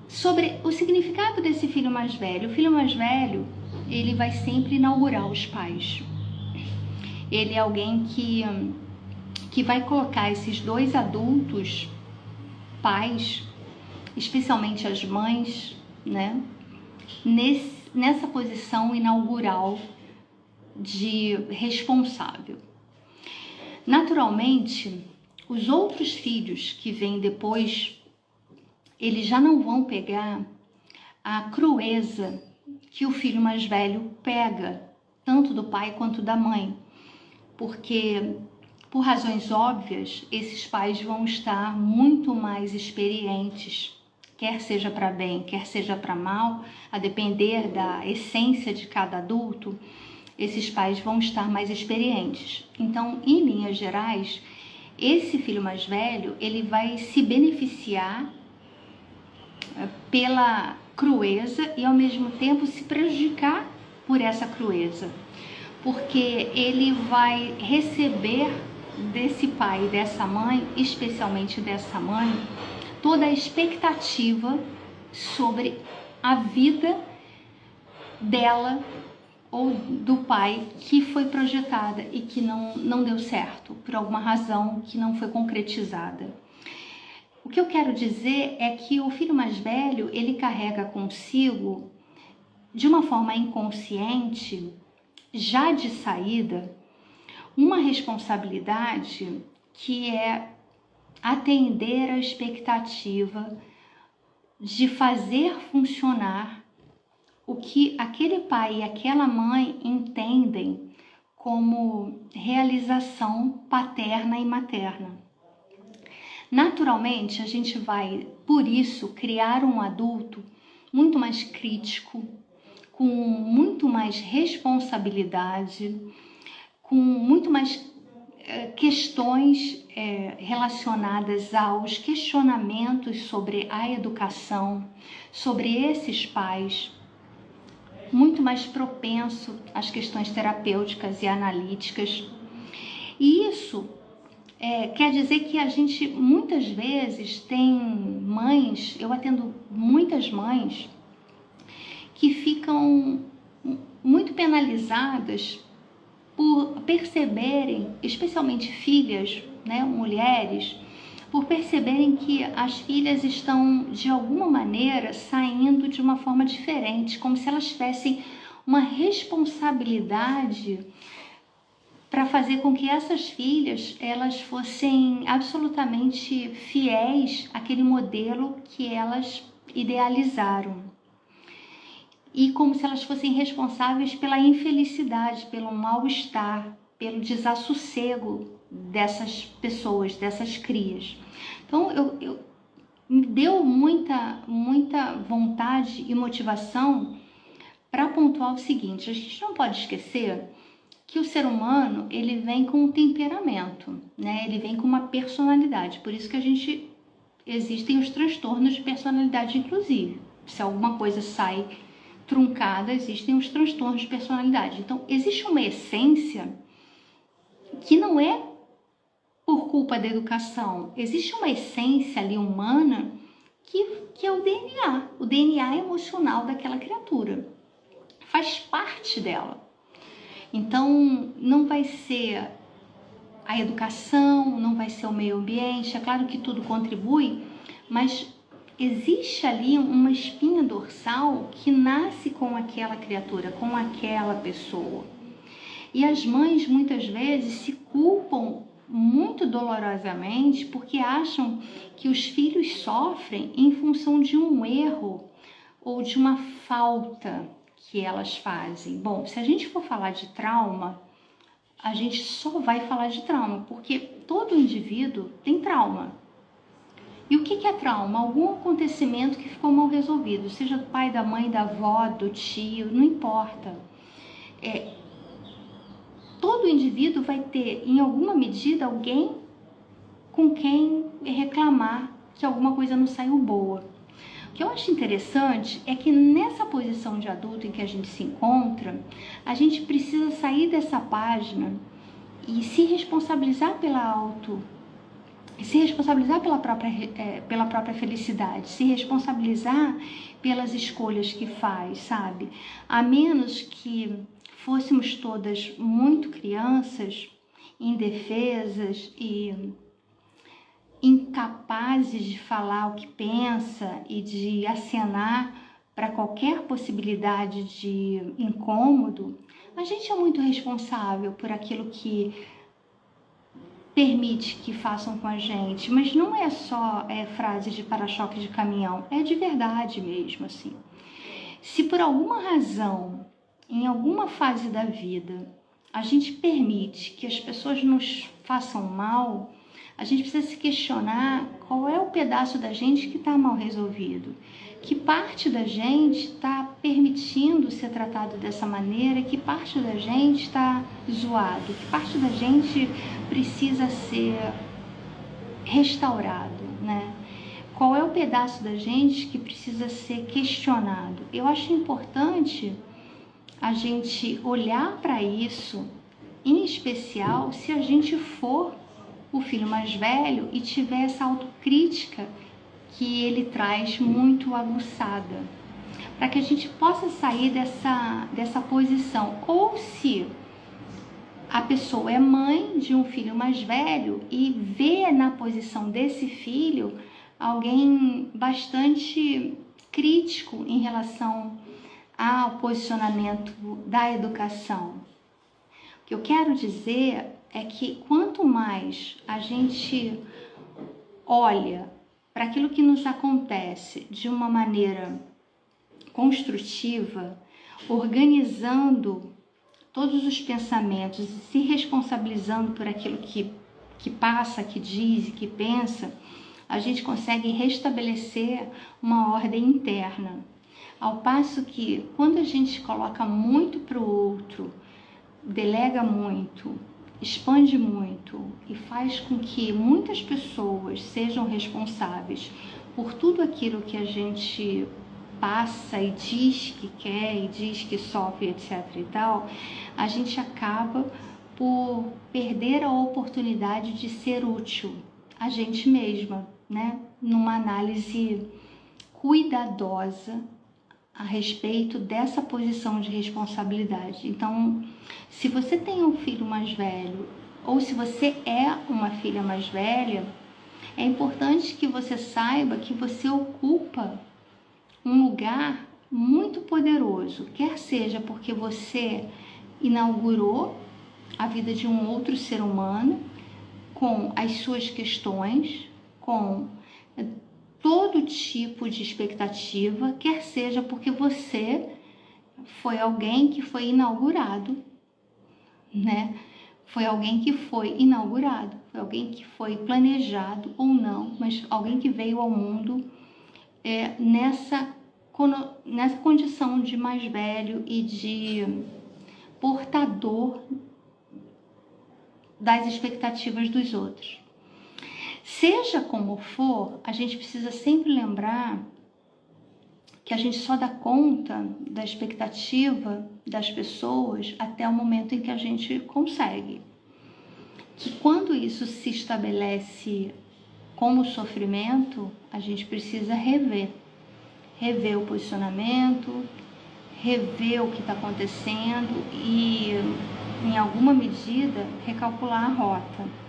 Sobre o significado desse filho mais velho. O filho mais velho, ele vai sempre inaugurar os pais. Ele é alguém que vai colocar esses dois adultos, pais, especialmente as mães, né, nessa posição inaugural de responsável. Naturalmente, os outros filhos que vêm depois, eles já não vão pegar a crueza que o filho mais velho pega, tanto do pai quanto da mãe, porque, por razões óbvias, esses pais vão estar muito mais experientes, quer seja para bem, quer seja para mal, a depender da essência de cada adulto, esses pais vão estar mais experientes. Então, em linhas gerais, esse filho mais velho, ele vai se beneficiar pela crueza e ao mesmo tempo se prejudicar por essa crueza, porque ele vai receber desse pai e dessa mãe, especialmente dessa mãe, toda a expectativa sobre a vida dela ou do pai que foi projetada e que não deu certo, por alguma razão que não foi concretizada. O que eu quero dizer é que o filho mais velho, ele carrega consigo, de uma forma inconsciente, já de saída, uma responsabilidade que é atender à expectativa de fazer funcionar o que aquele pai e aquela mãe entendem como realização paterna e materna. Naturalmente, a gente vai, por isso, criar um adulto muito mais crítico, com muito mais responsabilidade, com muito mais questões relacionadas aos questionamentos sobre a educação, sobre esses pais, muito mais propenso às questões terapêuticas e analíticas. E isso quer dizer que a gente muitas vezes tem mães, eu atendo muitas mães que ficam muito penalizadas por perceberem, especialmente filhas, né, mulheres, por perceberem que as filhas estão de alguma maneira saindo de uma forma diferente, como se elas tivessem uma responsabilidade para fazer com que essas filhas elas fossem absolutamente fiéis àquele modelo que elas idealizaram. E como se elas fossem responsáveis pela infelicidade, pelo mal-estar, pelo desassossego dessas pessoas, dessas crias. Então, me deu muita vontade e motivação para pontuar o seguinte: a gente não pode esquecer que o ser humano, ele vem com um temperamento, né? Ele vem com uma personalidade, por isso que existem os transtornos de personalidade, inclusive. Se alguma coisa sai truncada, existem os transtornos de personalidade. Então, existe uma essência que não é por culpa da educação, existe uma essência ali humana que é o DNA emocional daquela criatura, faz parte dela. Então, não vai ser a educação, não vai ser o meio ambiente, é claro que tudo contribui, mas existe ali uma espinha dorsal que nasce com aquela criatura, com aquela pessoa. E as mães muitas vezes se culpam muito dolorosamente porque acham que os filhos sofrem em função de um erro ou de uma falta que elas fazem. Bom, se a gente for falar de trauma, a gente só vai falar de trauma, porque todo indivíduo tem trauma. E o que é trauma? Algum acontecimento que ficou mal resolvido, seja do pai, da mãe, da avó, do tio, não importa. Todo indivíduo vai ter, em alguma medida, alguém com quem reclamar que alguma coisa não saiu boa. O que eu acho interessante é que nessa posição de adulto em que a gente se encontra, a gente precisa sair dessa página e se responsabilizar se responsabilizar pela própria felicidade, se responsabilizar pelas escolhas que faz, sabe? A menos que fôssemos todas muito crianças, indefesas e incapazes de falar o que pensa e de acenar para qualquer possibilidade de incômodo, a gente é muito responsável por aquilo que permite que façam com a gente, mas não é só frase de para-choque de caminhão, é de verdade mesmo, assim. Se por alguma razão, em alguma fase da vida, a gente permite que as pessoas nos façam mal, a gente precisa se questionar qual é o pedaço da gente que está mal resolvido, que parte da gente está permitindo ser tratado dessa maneira, que parte da gente está zoado, que parte da gente precisa ser restaurado, né? Qual é o pedaço da gente que precisa ser questionado? Eu acho importante a gente olhar para isso, em especial se a gente for o filho mais velho e tiver essa autocrítica que ele traz muito aguçada, para que a gente possa sair dessa posição. Ou se a pessoa é mãe de um filho mais velho e vê na posição desse filho alguém bastante crítico em relação ao posicionamento da educação. O que eu quero dizer é que quanto mais a gente olha para aquilo que nos acontece de uma maneira construtiva, organizando todos os pensamentos e se responsabilizando por aquilo que passa, que diz e que pensa, a gente consegue restabelecer uma ordem interna. Ao passo que, quando a gente coloca muito para o outro, delega muito, expande muito e faz com que muitas pessoas sejam responsáveis por tudo aquilo que a gente passa e diz que quer e diz que sofre, etc. e tal, a gente acaba por perder a oportunidade de ser útil a gente mesma, né? Numa análise cuidadosa a respeito dessa posição de responsabilidade. Então, se você tem um filho mais velho ou se você é uma filha mais velha, é importante que você saiba que você ocupa um lugar muito poderoso, quer seja porque você inaugurou a vida de um outro ser humano com as suas questões, com todo tipo de expectativa, quer seja porque você foi alguém que foi inaugurado, né? Foi alguém que foi inaugurado, foi alguém que foi planejado ou não, mas alguém que veio ao mundo nessa condição de mais velho e de portador das expectativas dos outros. Seja como for, a gente precisa sempre lembrar que a gente só dá conta da expectativa das pessoas até o momento em que a gente consegue. Que quando isso se estabelece como sofrimento, a gente precisa rever o posicionamento, rever o que está acontecendo e, em alguma medida, recalcular a rota.